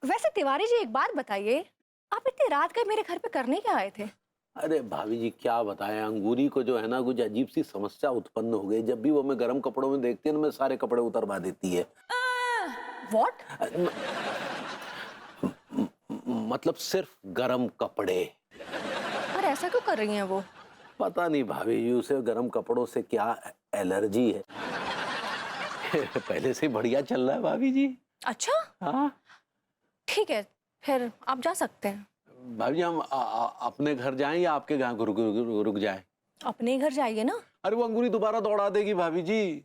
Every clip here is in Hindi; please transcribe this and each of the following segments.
वैसे तिवारी जी एक बात बताइए, आप इतनी रात गए मेरे घर पे करने क्या आए थे? अरे भाभी जी क्या बताएं, अंगूरी को जो है ना कुछ अजीब सी समस्या उत्पन्न हो गई। जब भी वो हमें गर्म कपड़ों में देखती है ना, मैं सारे कपड़े उतरवा देती है। व्हाट? मतलब सिर्फ गर्म कपड़े। और ऐसा क्यों कर रही हैं वो? पता नहीं भाभी जी, उसे गर्म कपड़ों से क्या एलर्जी है। पहले से ही बढ़िया चल रहा है भाभी जी। अच्छा, हाँ ठीक है, फिर आप जा सकते हैं। भाभी जी, हम अपने घर जाएं या आपके घर रुक जाएं? अपने ही घर जाइए ना। अरे वो अंगूरी दोबारा दौड़ा देगी भाभी जी,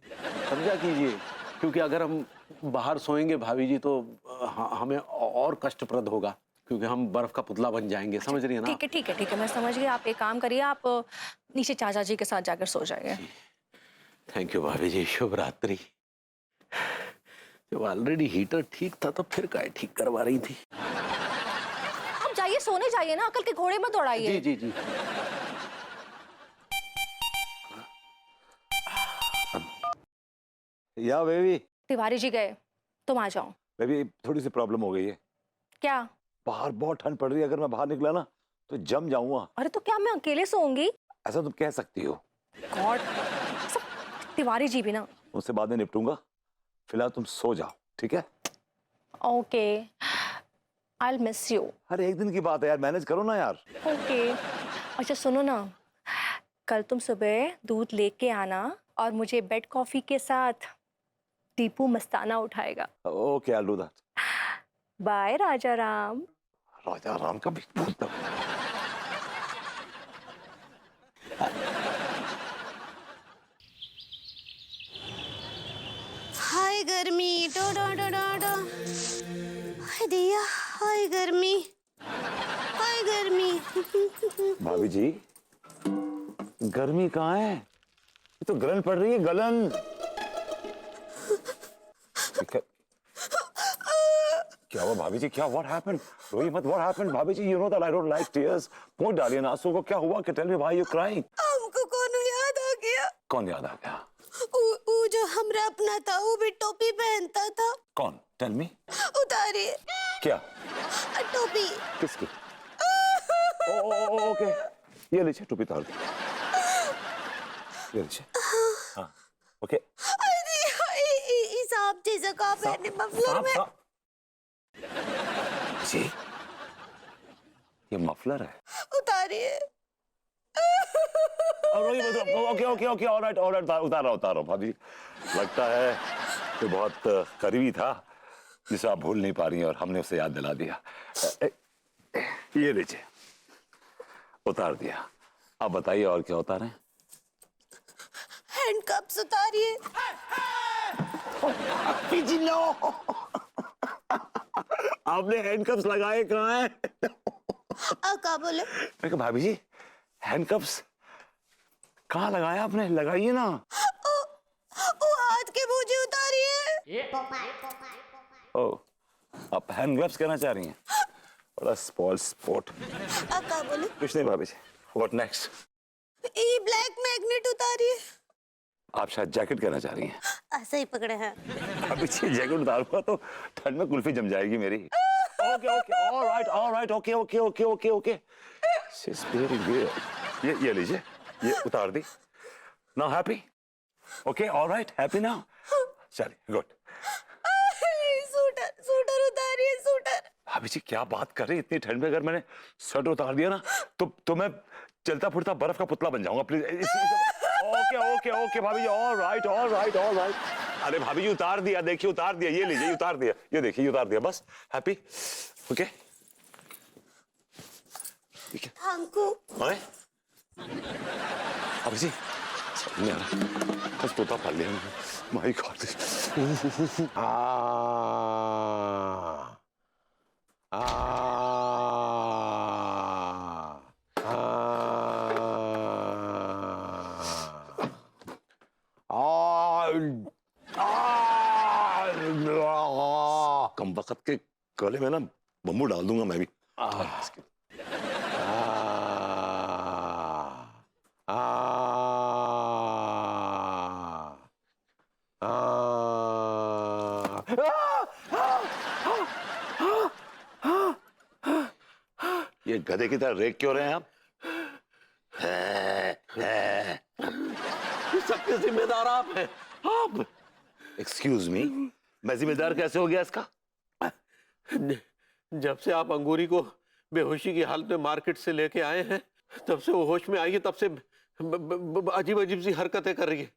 समझा कीजिए। क्योंकि अगर हम बाहर सोएंगे भाभी जी तो हमें और कष्टप्रद होगा, क्योंकि हम बर्फ का पुतला बन जाएंगे। समझ रही है ना ठीक आप? है, ठीक है, ठीक है, मैं समझ गई। आप एक काम करिए, आप नीचे चाचा जी के साथ जाकर सो जाइए। थैंक यू भाभी जी, शुभ रात्रि। जब ऑलरेडी हीटर ठीक था तो फिर काय ठीक करवा रही थी। आप जाइए, सोने जाइए ना, अकल के घोड़े मत जी दौड़ाइए। जी जी। या बेबी। तिवारी जी गए, तुम आ जाओ। बेबी थोड़ी सी प्रॉब्लम हो गई है। क्या? बाहर बहुत ठंड पड़ रही है, अगर मैं बाहर निकला ना तो जम जाऊंगा। अरे तो क्या मैं अकेले सोऊंगी? ऐसा तुम कह सकती हो। गॉड, सब तिवारी जी भी ना। उससे बाद में निपटूंगा, फिलहाल तुम सो जाओ, ठीक है? Okay, I will miss you. अरे एक दिन की बात है यार, मैनेज करो ना यार। ओके। अच्छा सुनो ना, कल तुम सुबह दूध लेके आना और मुझे बेड कॉफी के साथ टीपू मस्ताना उठाएगा। Okay I do that. Bye Raja Ram. Raja Ram का भी भूत। हाय गर्मी, डो डो डो डो डो। हाय दिया, हाय गर्मी, हाय गर्मी। भाभी जी, गर्मी कहाँ है? ये तो गलन पड़ रही है, गलन। क्या हुआ भाभी जी, क्या व्हाट हैपेंड? रोइए मत, व्हाट हैपेंड भाभी जी? You know that I don't like tears. पोंछ डालिए ना आंसू को। क्या हुआ? Tell me why you crying? हमको कौन याद आ गया? कौन याद आ गया? वो जो हमरा अपना था, वो भी टोपी पहनता था। कौन? Tell me. उतारिए क्या? टोपी। किसकी? ओके, ये लीजिए टोपी उतार दी। ये लीजिए। हाँ ओके। सांप जैसा कहाँ पहने मफलर में? जी ये मफलर है। उतारिए। Okay okay okay alright alright, उतार रहा हूँ भाभी। लगता है कि बहुत करीबी था जिसे आप भूल नहीं पा रही हैं और हमने उसे याद दिला दिया। ये लीजिए, उतार दिया। आप बताइए और क्या उतारें? हैंडकप्स उतारिए। जी नो, आपने हैंडकप्स लगाए कहाँ हैं? क्या बोले? मैं कहा भाभी जी हैंडकप्स कहाँ लगाया आपने? लगाइए ना। वो हाथ के बूझे उतारिए। ओ, आप हैंड ग्लव्स कहना चाह रही हैं? बड़ा स्पॉल स्पॉट। क्या बोले? कुछ नहीं भाभी जी। What next? ये ब्लैक मैग्नेट उतारिए। आप शायद जैकेट कहना चाह रही हैं। ऐसा ही पकड़े हैं। अभी जैकेट उतारूंगा तो ठंड में कुल्फी जम जाएगी मेरी। Okay okay alright okay okay okay okay okay. She is very good. ये लीजिए, ये उतार दी। Now happy? Okay alright, happy now? चलिए गुड। सूटर सूटर उतारिए, सूटर। भाभी जी क्या बात कर रही हैं? इतनी ठंड में अगर मैंने स्वेटर उतार दिया ना तो मैं चलता फिरता बर्फ का पुतला बन जाऊंगा। प्लीज। ओके ओके ओके भाभी जी, ऑलराइट ऑलराइट ऑलराइट। अरे भाभी जी उतार दिया, देखिए उतार दिया। ये लीजिए उतार दिया, ये देखिए उतार दिया। बस हैप्पी? ओके ठीक है। हमको अरे भाभी जी नहीं आ रहा, बस तोता पाल लिया माय गॉड। कम वक्त के गले में ना बम्बू डाल दूंगा मैं भी। ये गधे की तरह रेक क्यों रहे हैं आप? इस सबके जिम्मेदार आप हैं, आप। एक्सक्यूज मी, मैं जिम्मेदार कैसे हो गया इसका? जब से आप अंगूरी को बेहोशी की हालत में मार्केट से लेके आए हैं, तब से वो होश में आई है, तब से अजीब अजीब सी हरकतें कर रही है।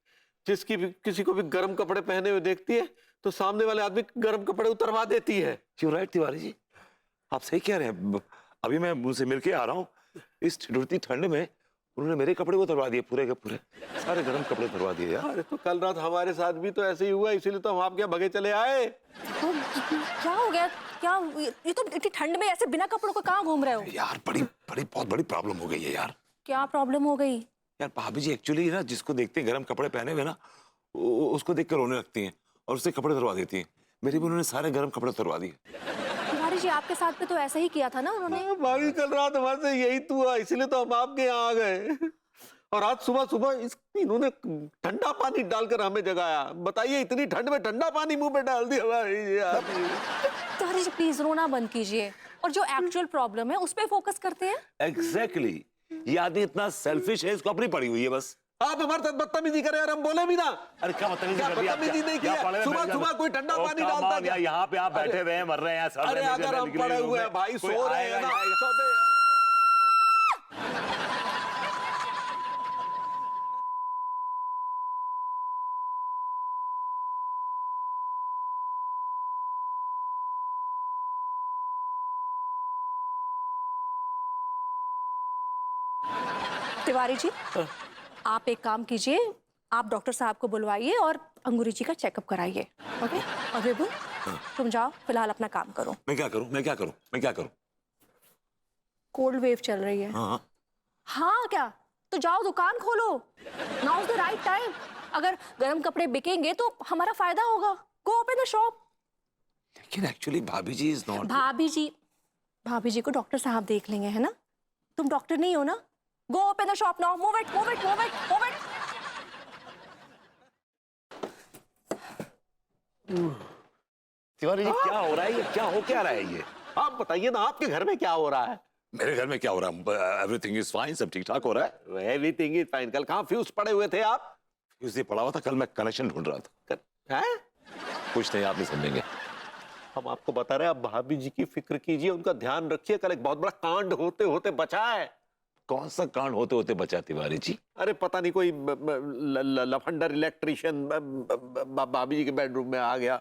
जिसकी भी किसी को भी गर्म कपड़े पहने हुए देखती है तो सामने वाले आदमी गर्म कपड़े उतरवा देती है। क्यों राइट तिवारी जी, आप सही कह रहे हैं। अभी मैं उनसे मिलके आ रहा हूँ, इस ठिठुरती ठंड में उन्होंने मेरे कपड़े उतरवा दिए, पूरे के पूरे सारे गर्म कपड़े उतरवा दिए यार। अरे तो कल रात हमारे साथ भी तो ऐसे ही हुआ, इसीलिए तो हम आपके यहाँ भगे चले आए। तो क्या हो गया? क्या ये तो इतनी ठंड में ऐसे बिना कपड़ों के कहाँ घूम रहे हो? यार बहुत बड़ी प्रॉब्लम हो गई है यार। क्या प्रॉब्लम हो गई? यार भाभी जी एक्चुअली ना, जिसको देखते हैं गर्म कपड़े पहने हुए ना, उसको देख कर रोने लगती हैं और उससे कपड़े उतरवा देती हैं। मेरे भी उन्होंने सारे गर्म कपड़े उतरवा दिए। तिवारी जी आपके साथ में तो ऐसा ही किया था ना उन्होंने? भाभी कल रात हमारे से यही तो हुआ, इसलिए तो हम आपके यहाँ आ गए। और आज सुबह सुबह इन्होंने ठंडा पानी डालकर हमें जगाया। बताइए, इतनी ठंड में ठंडा पानी मुंह पे डाल दिया। तिवारी जी प्लीज रोना बंद कीजिए और जो एक्चुअल प्रॉब्लम है उस पे फोकस करते हैं। एग्जैक्टली ये आदमी इतना सेल्फिश है, इसको अपनी पड़ी हुई है बस। आप हमारे साथ बदतमीजी कर रहे हैं और हम बोले भी ना। अरे क्या बदतमीजी नहीं किया, सुबह सुबह कोई ठंडा पानी डालता क्या? यहाँ पे आप बैठे हुए हैं, मर रहे हैं। अरे अगर हम पड़े हुए हैं भाई, सो रहे हैं ना, सोते हैं। तिवारी जी आप एक काम कीजिए, आप डॉक्टर साहब को बुलवाइए और अंगूरी जी का चेकअप कराइए। ओके? और विपुल तुम जाओ, फिलहाल अपना काम करो। मैं क्या करूं? कोल्ड वेव चल रही है। हाँ हाँ क्या? तो जाओ दुकान खोलो, now is the right time. अगर गर्म कपड़े बिकेंगे तो हमारा फायदा होगा। गो ओपन द शॉप। लेकिन एक्चुअली भाभी जी इज नॉट। भाभी जी को डॉक्टर साहब देख लेंगे, है ना? तुम डॉक्टर नहीं हो ना? Go open the shop now, move it. Tiwari ji क्या हो रहा है? ये क्या रहा है ये? आप बताइए ना, आपके घर में क्या हो रहा है? मेरे घर में क्या हो रहा है? एवरीथिंग इज फाइन, सब ठीक ठाक हो रहा है। Everything is fine. कल कहाँ फ्यूज पड़े हुए थे आप? फ्यूज पड़ा हुआ था, कल मैं कनेक्शन ढूंढ रहा था। हैं? कुछ नहीं, आप नहीं समझेंगे। हम आपको बता रहे हैं, आप भाभी जी की फिक्र कीजिए, उनका ध्यान रखिए। कल एक बहुत बड़ा कांड होते होते बचा है। कौन सा कांड होते होते बचा तिवारी जी? अरे पता नहीं, कोई लफंडर इलेक्ट्रिशियन भाभी जी के बेडरूम में आ गया।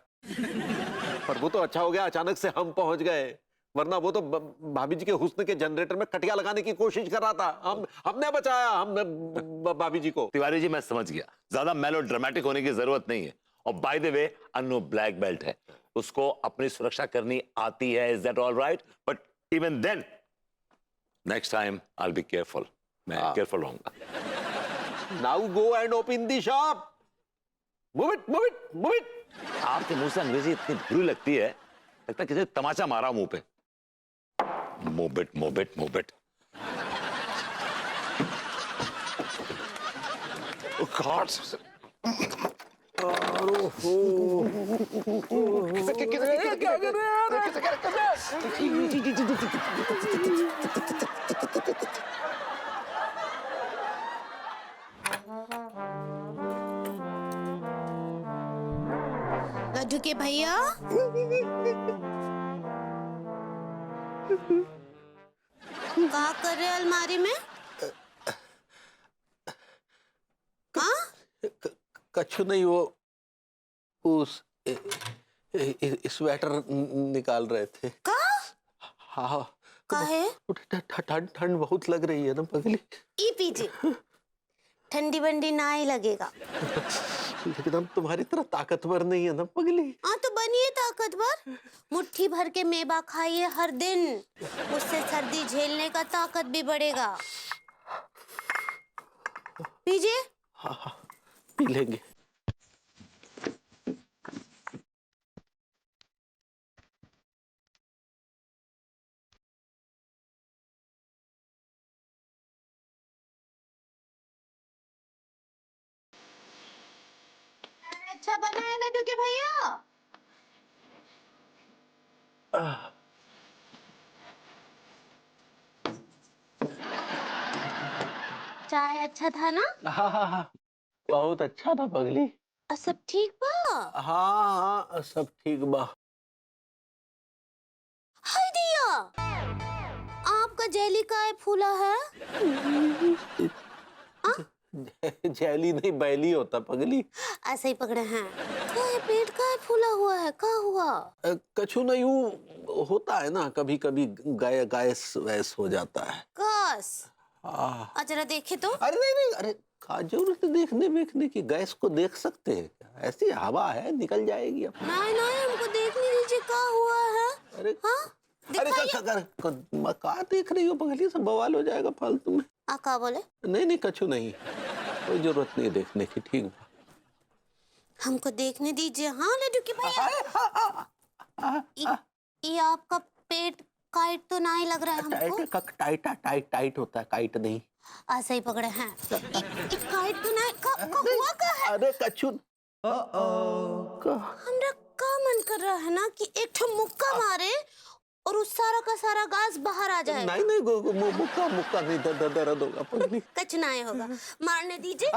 पर वो तो अच्छा हो गया, अचानक से हम पहुंच गए, वरना वो तो भाभी जी के हुस्न के जनरेटर में कटिया लगाने की कोशिश कर रहा था। हमने बचाया, हमने भाभी जी को। तिवारी जी मैं समझ गया, ज्यादा मेलो ड्रामेटिक होने की जरूरत नहीं है। और by the way Annu black belt है, उसको अपनी सुरक्षा करनी आती है। Is that all right? But even then next time I will be careful. मैं केयरफुल रहूंगा। Now go and open the shop. Move it. आपके मुंह से अंग्रेजी इतनी बुरी लगती है, लगता है किसी ने तमाचा मारा मुंह पे। Move it. Oh God. क्या कर रहे लड्डू के भैया, क्या कर रहे अलमारी में? कछु नहीं, वो उस स्वेटर निकाल रहे थे। का? हाँ। काहे? ठंड बहुत लग रही है ना पगली। ई पीजिए, ठंडी बंडी ना ही लगेगा। लेकिन हम तुम्हारी तरह ताकतवर नहीं है ना पगली। हाँ तो बनिए ताकतवर, मुट्ठी भर के मेवा खाइए हर दिन, उससे सर्दी झेलने का ताकत भी बढ़ेगा। पीजिए। हाँ, पी लेंगे। अच्छा बना है लड्डू के भैया? चाय अच्छा था ना? हाँ हाँ हाँ, बहुत अच्छा था पगली। सब ठीक बा? हाँ हाँ, सब ठीक बा। हाय दिया, आपका जेली का फूला है? जैली नहीं, बैली होता पगली। ऐसे ही पकड़े हैं। काय पेट का फूला हुआ है, का हुआ? कछु नहीं, यूं होता है ना, कभी कभी गैस वैस हो जाता है। गैस? जरा देखे तो। अरे नहीं नहीं, अरे का जरूरत है देखने देखने की, गैस को देख सकते हैं क्या? ऐसी हवा है, निकल जाएगी अब। नहीं नहीं, हमको देखने दीजिए, का हुआ है? अरे हाँ, अरे का देख रही हो पगली, सब बवाल हो जाएगा फालतू में। का बोले? नहीं नहीं, कछु नहीं, कोई जरूरत नहीं देखने की, ठीक बा। हमको देखने दीजिए। हाँ लड्डू के भैया, ये आपका पेट काइट तो नहीं लग रहा है हमको? टाइट होता है, काइट नहीं। ऐसे ही पकड़े हैं। काइट तो नहीं, का हुआ का है? अरे कछु हमरा का मन कर रहा है ना कि एक ठो मुक्का मारे और उस सारा का सारा गैस बाहर आ जाए। नहीं नहीं, मुक्का नहीं, दर्द होगा पगली। कुछ नहीं होगा, मारने दीजिए।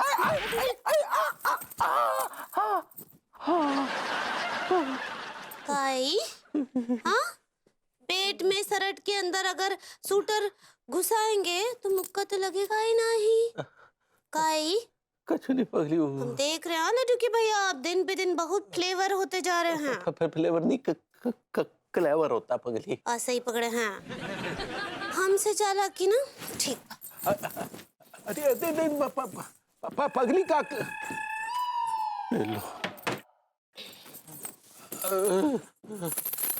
काई, हाँ, पेट में सरट के अंदर अगर सूटर घुसाएंगे तो मुक्का तो लगेगा ही नहीं। काई, कछु नहीं पगली। हम देख रहे हैं लड्डू की भैया, आप दिन पे दिन बहुत फ्लेवर होते जा रहे हैं। फ्लेवर नहीं, क्लेवर होता पगली। ऐसे ही पकड़े हैं। हमसे चालाकी ना, ठीक। अरे नहीं, पगली का लो।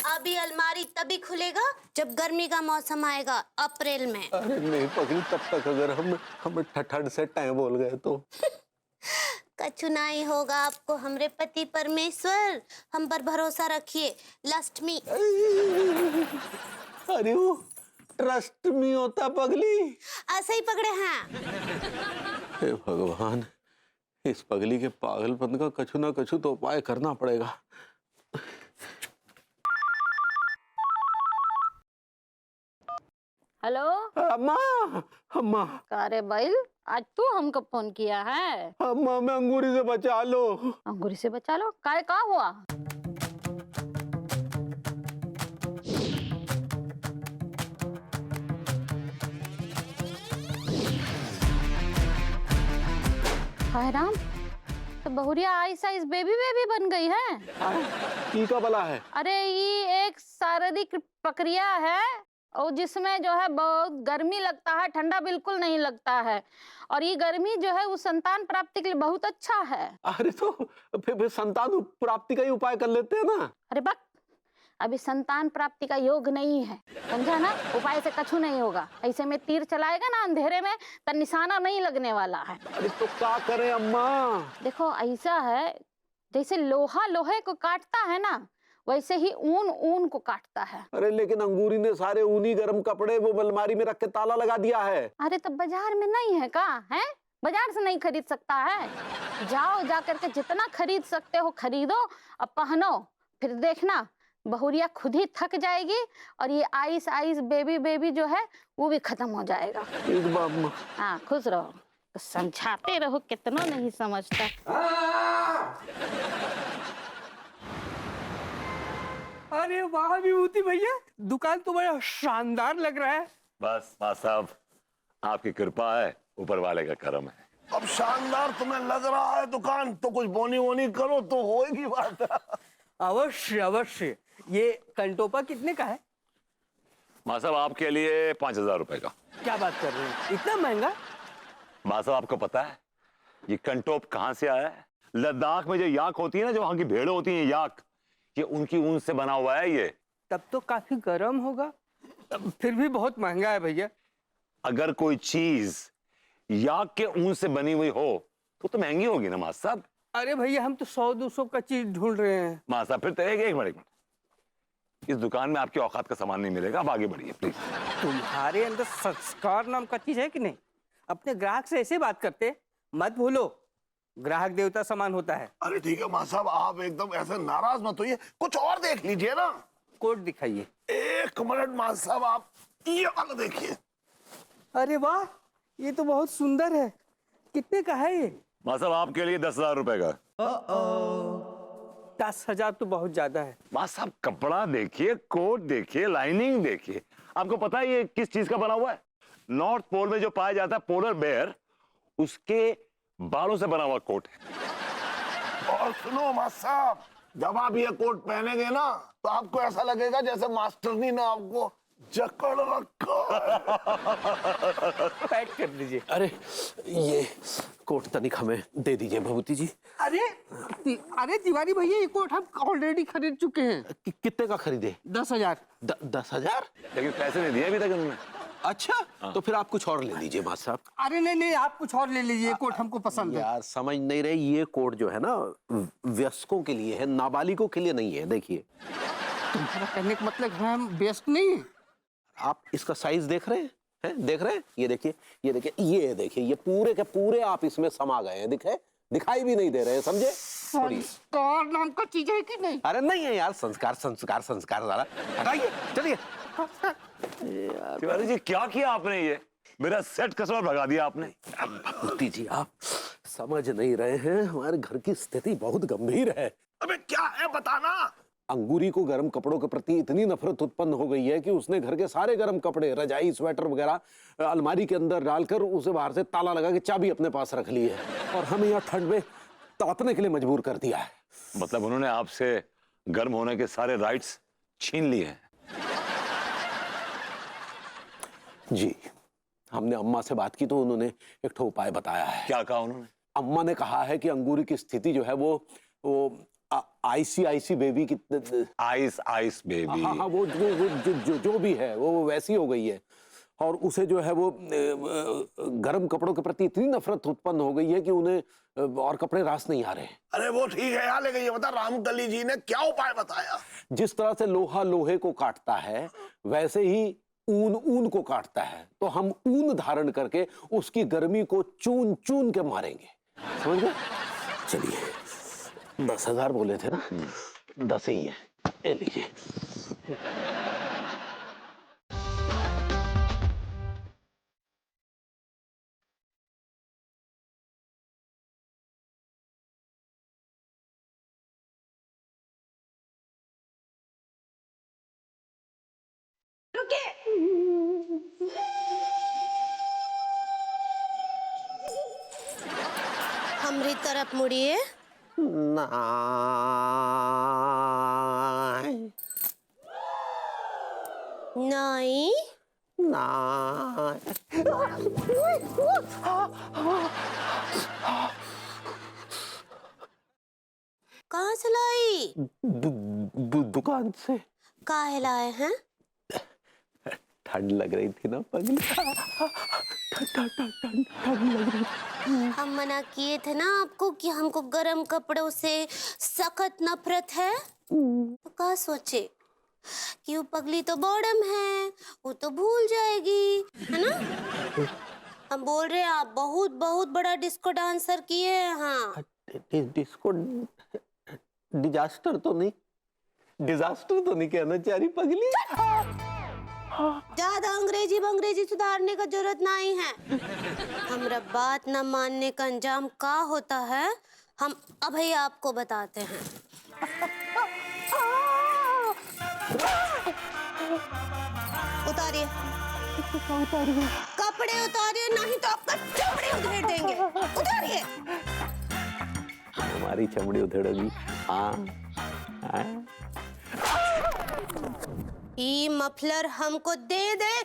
अभी अलमारी तभी खुलेगा जब गर्मी का मौसम आएगा, अप्रैल में। अरे नहीं पगली, तब तक अगर हम ठंड से टाइम बोल गए तो कछु नहीं होगा आपको, हमरे पति परमेश्वर, हम पर भरोसा रखिए। लस्ट मी। अरे वो ट्रस्ट मी होता पगली। ऐसे ही पकड़े हैं। हे भगवान, इस पगली के पागलपन का कछु ना कछु तो उपाय करना पड़ेगा। हेलो अम्मा, अम्मा, अरे बैल, आज तू हमको फोन किया है? अम्मा, मैं अंगूरी से बचा लो। अंगूरी से बचा लो? काय का हुआ? हाय राम, तो बहुरिया आइस आइस बेबी बेबी बन गई है। की का भला है? अरे ये एक शारीरिक प्रक्रिया है और जिसमें जो है बहुत गर्मी लगता है, ठंडा बिल्कुल नहीं लगता है, और ये गर्मी जो है वो संतान प्राप्ति के लिए बहुत अच्छा है। अरे तो फिर संतान प्राप्ति का ही उपाय कर लेते हैं ना। अरे बक, अभी संतान प्राप्ति का योग नहीं है, समझा ना? उपाय से कछु नहीं होगा। ऐसे में तीर चलाएगा ना अंधेरे में तो निशाना नहीं लगने वाला है। अरे तो क्या करें अम्मा? देखो ऐसा है, जैसे लोहा लोहे को काटता है ना, वैसे ही ऊन ऊन को काटता है। अरे लेकिन अंगूरी ने सारे ऊनी गर्म कपड़े वो अलमारी में रख के ताला लगा दिया है। अरे तो बाजार में नहीं है का? है, बाजार से नहीं खरीद सकता है? जाओ, जा करके जितना खरीद सकते हो खरीदो और पहनो, फिर देखना बहुरिया खुद ही थक जाएगी और ये आइस आइस बेबी बेबी जो है वो भी खत्म हो जाएगा। ठीक बा अम्मा। हाँ, खुश रहो। तो समझाते रहो, कितना नहीं समझता। अरे वाह विभूति भैया, दुकान तो बड़ा शानदार लग रहा है। बस माँ साहब, आपकी कृपा है, ऊपर वाले का करम है। अब शानदार तुम्हें लग रहा है दुकान, तो कुछ बोनी वोनी करो तो होएगी बात। अवश्य अवश्य। ये कंटोपा कितने का है? माँ साहब आपके लिए 5,000 रुपए का। क्या बात कर रहे हैं, इतना महंगा? माँ साहब आपको पता है ये कंटोप कहाँ से आया है? लद्दाख में जो याक होती है ना, जो वहां की भेड़ें होती हैं याक, ये उनकी ऊन से बना हुआ है ये। तब तो काफी गर्म होगा, फिर भी बहुत महंगा है भैया। अगर कोई चीज याक के ऊन से बनी हुई हो तो महंगी होगी ना माँ साहब। अरे भैया, हम तो 100-200 का चीज ढूंढ रहे हैं। माँ साहब फिर तो एक मिनट, इस दुकान में आपकी औकात का सामान नहीं मिलेगा, आप आगे बढ़िए प्लीज। तुम्हारे अंदर संस्कार नाम का चीज है कि नहीं? अपने ग्राहक से ऐसे बात करते मत भूलो, ग्राहक देवता समान होता है। अरे ठीक है माँ साहब, आप एकदम ऐसे नाराज मत होइए, कुछ और देख लीजिए ना। कोट दिखाइए। 1 मिनट माँ साहब, आप ये वाला देखिए। अरे वाह, ये तो बहुत सुंदर है। कितने का है ये? मां साहब आपके लिए 10,000 रुपए का। 10,000 तो बहुत ज्यादा है। मां साहब कपड़ा देखिए, कोट देखिए, लाइनिंग देखिए। आपको पता है ये किस चीज का बना हुआ है? नॉर्थ पोल में जो पाया जाता है पोलर बेयर, उसके बालों से बना हुआ कोट है। और सुनो मास्टर साहब, जब आप ये कोट पहनेंगे ना तो आपको ऐसा लगेगा जैसे मास्टरनी ने आपको जकड़ रखा। पैक कर लीजिए। अरे ये कोट तनिक हमें दे दीजिए भभूति जी। अरे तिवारी भैया, ये कोट हम ऑलरेडी खरीद चुके हैं। कितने का खरीदे? 10,000। 10,000? लेकिन पैसे नहीं दिए अभी तक उन्होंने। अच्छा, तो फिर आप कुछ और ले लीजिए मास्टर साहब। अरे नहीं, आप कुछ और ले लीजिए, कोट हमको पसंद है। यार समझ नहीं रहे, ये कोट जो है ना वयस्कों के लिए है, नाबालिगों के लिए नहीं है। देखिए, तुम्हारा कहने का मतलब है हम बेस्ट नहीं है? आप इसका साइज देख रहे हैं? देख रहे हैं? ये देखिए, ये देखिए, ये देखिए, ये पूरे के पूरे आप इसमें समा गए हैं। दिखाई भी नहीं दे रहे हैं, समझे? संस्कार नाम का चीज है कि नहीं? अरे नहीं है यार, संस्कार संस्कार संस्कार सारा हटाइए, चलिए। तिवारी जी क्या किया आपने? ये मेरा सेट कस्टमर भगा दिया आपने। भगवती जी, आप समझ नहीं रहे हैं, हमारे घर की स्थिति बहुत गंभीर है। अबे क्या है बताना। अंगूरी को गर्म कपड़ों के प्रति इतनी नफरत उत्पन्न हो गई है कि उसने घर के सारे गर्म कपड़े, रजाई, स्वेटर वगैरह अलमारी के अंदर डालकर उसे बाहर से ताला लगा के चाबी अपने पास रख ली है और हमें यहाँ ठंड में तापने के लिए मजबूर कर दिया है। मतलब उन्होंने आपसे गर्म होने के सारे राइट्स छीन लिए हैं। जी, हमने अम्मा से बात की तो उन्होंने एक ठो उपाय बताया है। क्या कहा उन्होंने? अम्मा ने कहा है कि अंगूरी की स्थिति जो है वो आईसी बेबी की आइस बेबी। हाँ, वो जो भी है वो वैसी हो गई है और उसे जो है वो गर्म कपड़ों के प्रति इतनी नफरत उत्पन्न हो गई है कि उन्हें और कपड़े रास नहीं आ रहे। अरे वो ठीक है यार, लेकिन ये बता रामकली जी ने क्या उपाय बताया? जिस तरह से लोहा लोहे को काटता है वैसे ही ऊन ऊन को काटता है, तो हम ऊन धारण करके उसकी गर्मी को चून चून के मारेंगे, समझ गए? चलिए, 10,000 बोले थे ना, 10 ही है, ले लीजिए। हमारी तरफ मुड़िए। नहीं कहाँ से लाई? दुकान से। काहे लाए हैं? ठंड लग रही थी ना पगली। ठंड लग रही थी। हम मना किए थे ना आपको कि हमको गर्म कपड़ों से सख्त नफरत है, तो क्या सोचे कि वो पगली तो बॉडम है, वो तो भूल जाएगी, है ना? हम बोल रहे हैं आप बहुत बहुत बड़ा डिस्को डांसर किए हैं। हाँ, डिस्को डिजास्टर तो नहीं, डिजास्टर तो नहीं कहना चाह रही पगली। ज्यादा अंग्रेजी सुधारने का जरूरत नहीं है। हमरा बात न मानने का अंजाम का होता है हम अभी आपको बताते हैं। उतारिए कपड़े, उतारिए नहीं तो आपका चमड़ी उधेड़ देंगे। उतारिए। हमारी चमड़ी उधेड़ोगी? हाँ, ये मफलर हमको दे दे।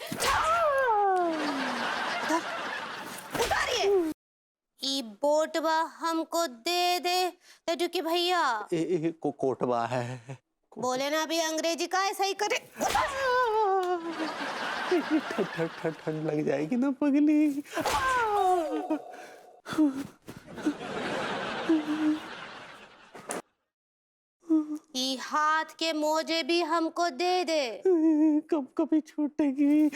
उतारिए। ये बोटवा हमको दे दे लड्डू भैया। कोटवा है। बोले ना अभी अंग्रेजी का ऐसा ही करे। ठंड लग जाएगी ना पगली। ये हाथ के मोजे भी हमको दे दे। कब कभी छूटेगी।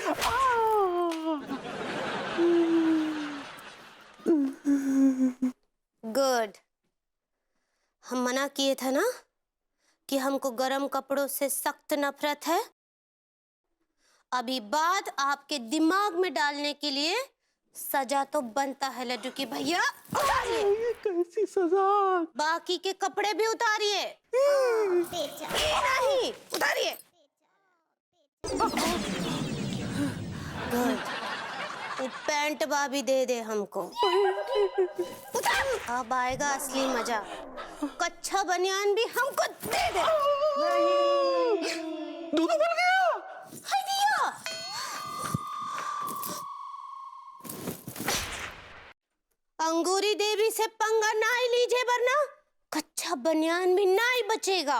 गुड। हम मना किए थे ना कि हमको गर्म कपड़ों से सख्त नफरत है। अभी बात आपके दिमाग में डालने के लिए सजा तो बनता है लड्डू की भैया। उतारिए। ये कैसी सजा? बाकी के कपड़े भी उतारिए। नहीं, उतारिए। गुड। वो पैंट भाभी दे दे हमको। उतार। अब आएगा असली मजा। कच्चा बनियान भी हमको दे दे। दूध उबल गया। हाय दिया। अंगूरी देवी से पंगा ना ही लीजिए वरना कच्चा बनियान भी ना ही बचेगा।